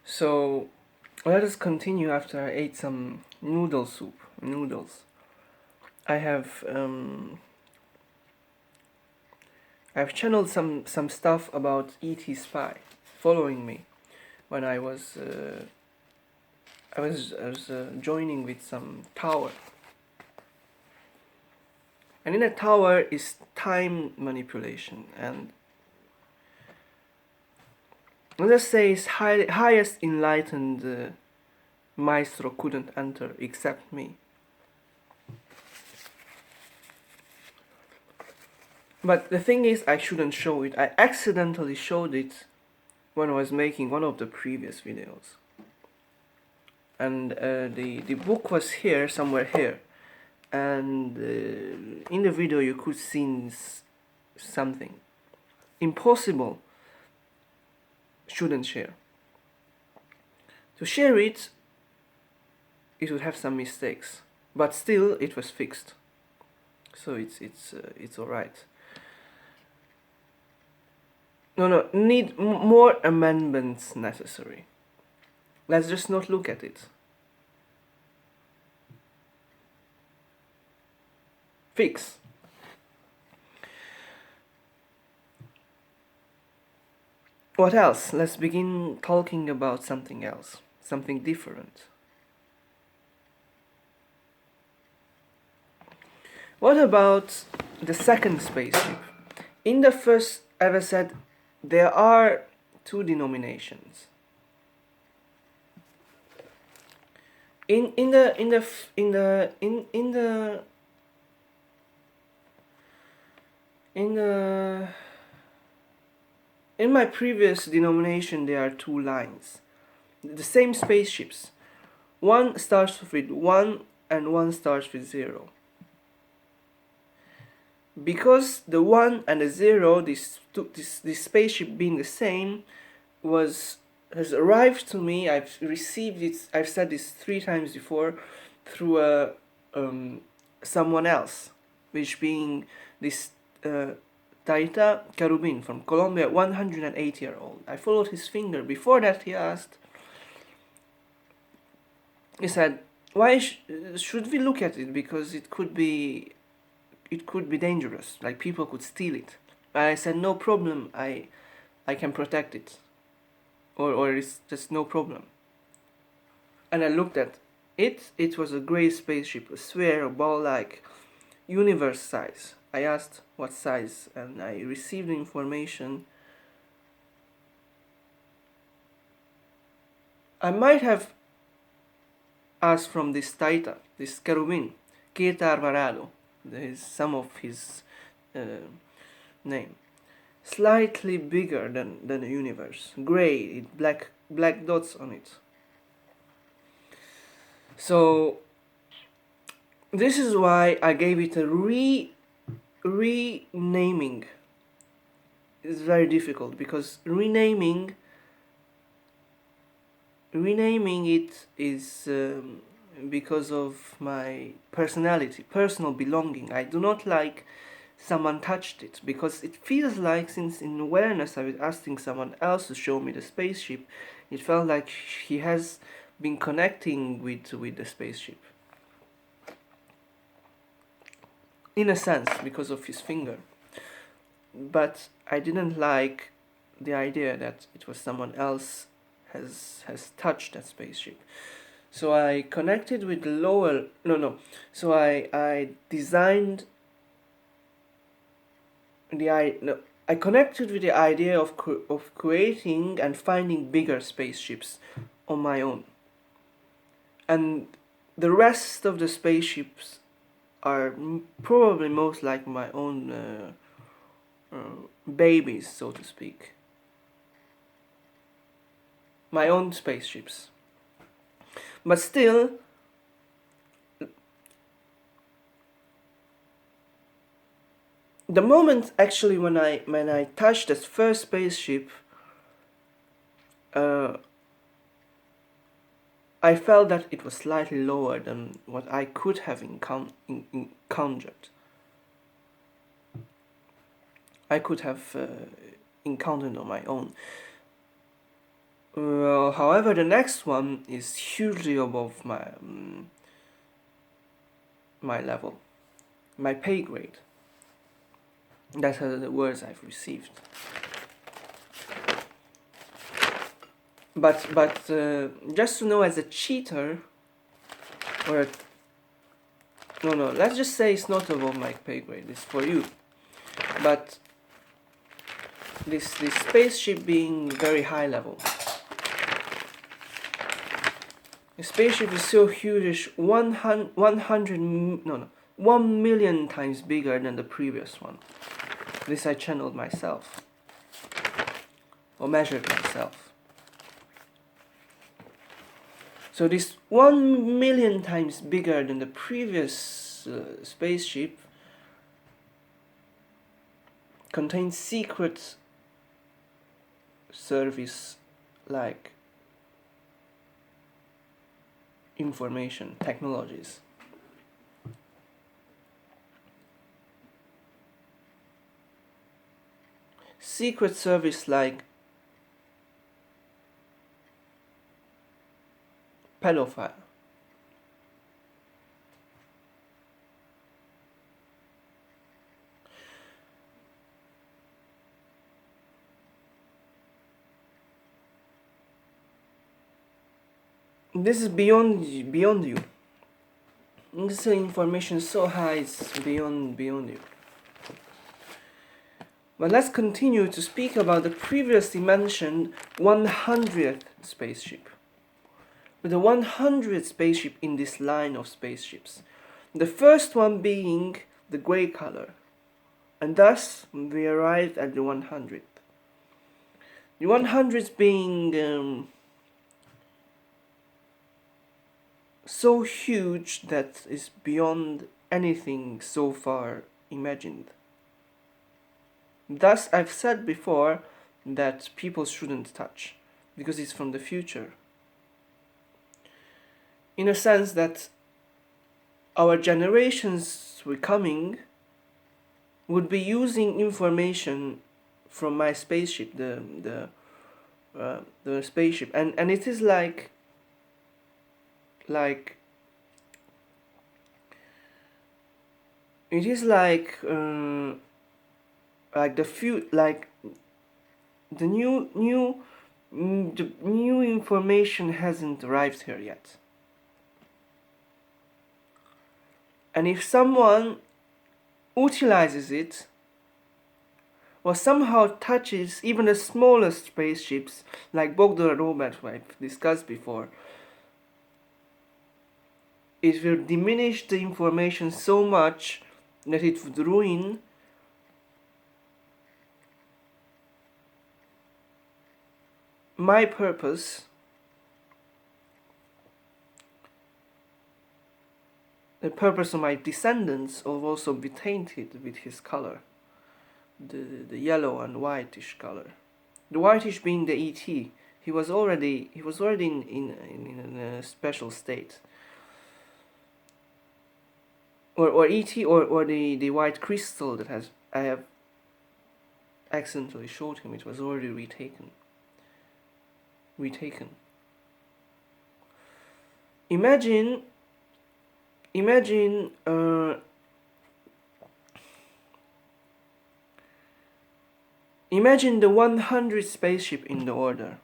So let us continue after I ate some noodle soup. Noodles. I have I've channeled some stuff about E.T. Spy following me when I was joining with some tower. And in a tower is time manipulation, and let's say his highest enlightened maestro couldn't enter except me. But the thing is, I shouldn't show it. I accidentally showed it when I was making one of the previous videos. And the book was here, somewhere here. And in the video you could see something. Impossible. Shouldn't share. To share it, it would have some mistakes. But still, it was fixed. So it's alright. No, need more amendments necessary. Let's just not look at it. Fix. What else? Let's begin talking about something else. Something different. What about the second spaceship? In the first, as I said, there are two denominations. In my previous denomination there are two lines. The same spaceships. One starts with 1 and one starts with 0. Because the 1 and the 0, this spaceship being the same, has arrived to me. I've received it. I've said this 3 times before through someone else, which being this Taita Carubin from Colombia, 108-year-old. I followed his finger. Before that, he said, "Why should we look at it? Because it could be dangerous. Like people could steal it." And I said, "No problem. I can protect it, or it's just no problem." And I looked at it. It was a gray spaceship, a sphere, a ball-like, universe size. I asked what size, and I received the information. I might have asked from this Taita, this Carubin, Keita Alvarado. There is some of his name. Slightly bigger than the universe. Gray, black dots on it. So this is why I gave it a renaming. It's very difficult because renaming it is because of my personality, personal belonging. I do not like someone touched it because it feels like, since in awareness I was asking someone else to show me the spaceship, it felt like he has been connecting with the spaceship. In a sense, because of his finger. But I didn't like the idea that it was someone else has touched that spaceship. So I connected with the lower... So I designed... I connected with the idea of creating and finding bigger spaceships on my own. And the rest of the spaceships are probably most like my own babies, so to speak. My own spaceships. But still, the moment actually when I touched that first spaceship, I felt that it was slightly lower than what I could have encountered. I could have encountered on my own. however, the next one is hugely above my level, my pay grade. That are the words I've received. But just to know, as a cheater, or no, let's just say it's not above my pay grade. It's for you. But this spaceship being very high level. The spaceship is so huge, 1 million times bigger than the previous one. This I channeled myself, or measured myself. So this 1 million times bigger than the previous spaceship contains secret service like information technologies. Secret service like pedophile. This is beyond you. This information is so high, it's beyond you. But let's continue to speak about the previously mentioned 100th spaceship. With the 100th spaceship in this line of spaceships. The first one being the grey color. And thus we arrived at the 100th. The 100th being so huge that is beyond anything so far imagined. Thus, I've said before that people shouldn't touch, because it's from the future. In a sense that our generations coming would be using information from my spaceship, the spaceship, and it is like it is like the new information hasn't arrived here yet. And if someone utilizes it or somehow touches even the smallest spaceships like Bogdalarov, that I've discussed before, it will diminish the information so much that it would ruin my purpose, the purpose of my descendants will also be tainted with his color, the yellow and whitish color. The whitish being the ET. He was already in a special state. Or ET or the white crystal that I have accidentally showed him, it was already retaken. Imagine the 100th spaceship in the order.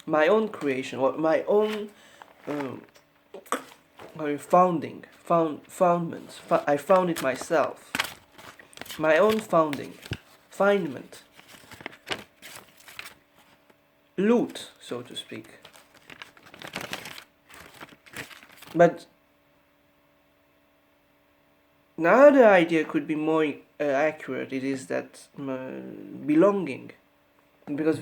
My own creation, or my own foundment. I found it myself. My own finement. Loot, so to speak. But another idea could be more accurate. It is that belonging, because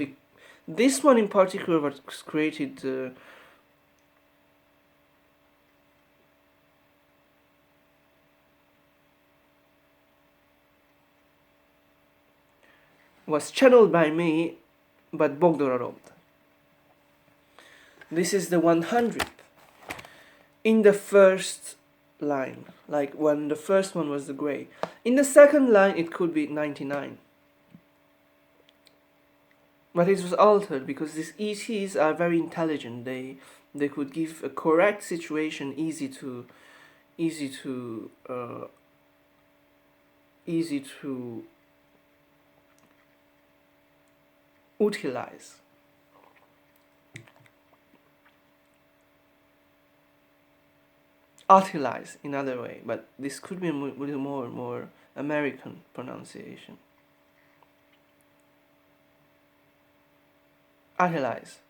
this one in particular was created was channeled by me, but Bogdalarov. This is the 100th. In the first line, like when the first one was the grey. In the second line, it could be 99. But it was altered because these ETs are very intelligent. They could give a correct situation easy to easy to utilize. Utilize in other way, but this could be a little more American pronunciation. Utilize.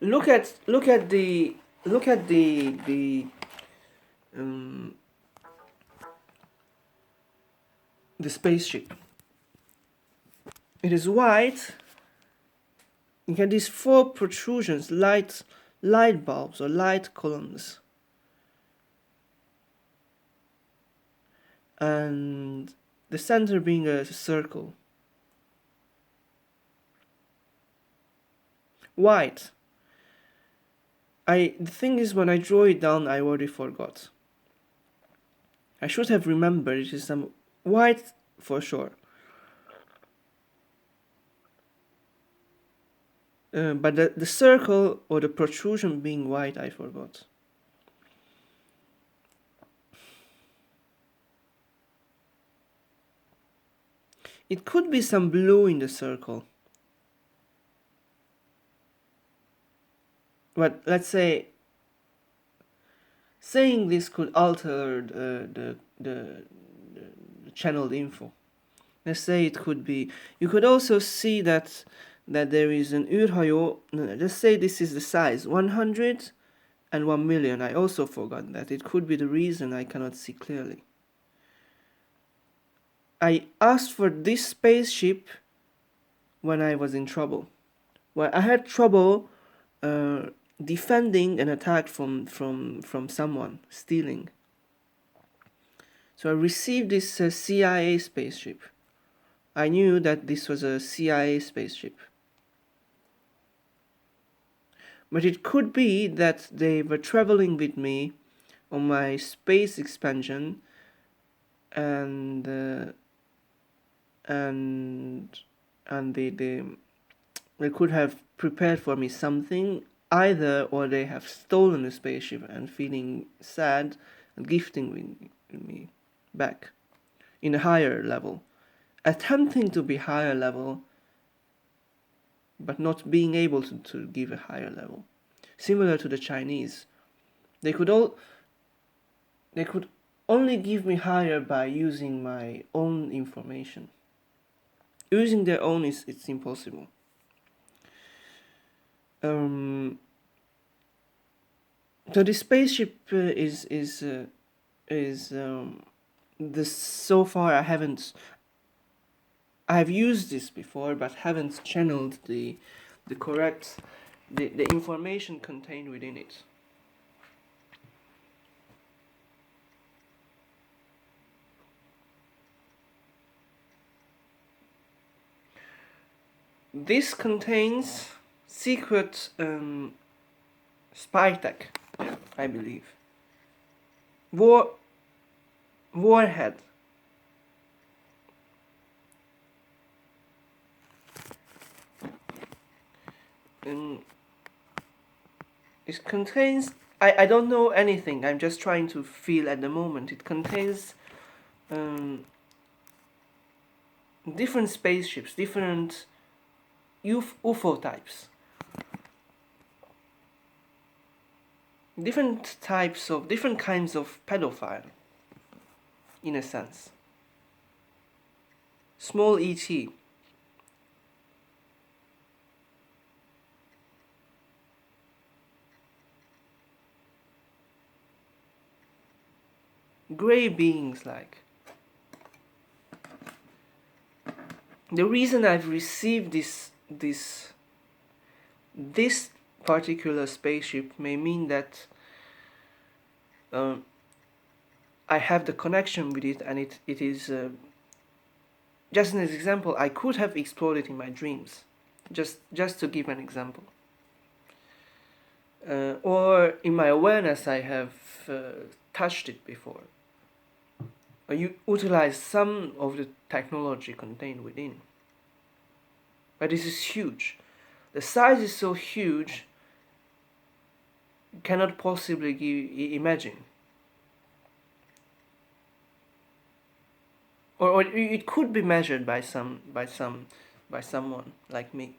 Look at um, the spaceship. It is white. You get these four protrusions, light bulbs or light columns, and the center being a circle. White. The thing is, when I draw it down, I already forgot. I should have remembered it is some white for sure. But the circle or the protrusion being white, I forgot. It could be some blue in the circle. But let's say saying this could alter the channeled info. Let's say it could be. You could also see that there is an űrhajó. Let's say this is the size 100 and 1 million. I also forgot that. It could be the reason I cannot see clearly. I asked for this spaceship when I was in trouble. Well, I had trouble defending an attack from someone stealing. So I received this CIA spaceship. I knew that this was a CIA spaceship. But it could be that they were traveling with me on my space expansion, and they could have prepared for me something, either, or they have stolen a spaceship and feeling sad and gifting me back in a higher level, attempting to be higher level, but not being able to give a higher level. Similar to the Chinese, they could only give me higher by using my own information. Using their own it's impossible. So the spaceship is this. So far I have used this before, but haven't channeled the correct the information contained within it. This contains secret spy tech, I believe. Warhead. It contains. I don't know anything. I'm just trying to feel at the moment. It contains different spaceships, different UFO types. Different kinds of pedophile, in a sense. Small ET. Grey beings like. The reason I've received this particular spaceship may mean that I have the connection with it, and it is just an example. I could have explored it in my dreams, just to give an example. Or in my awareness, I have touched it before. you utilize some of the technology contained within. But this is huge. The size is so huge, you cannot possibly imagine. Or it could be measured by someone like me.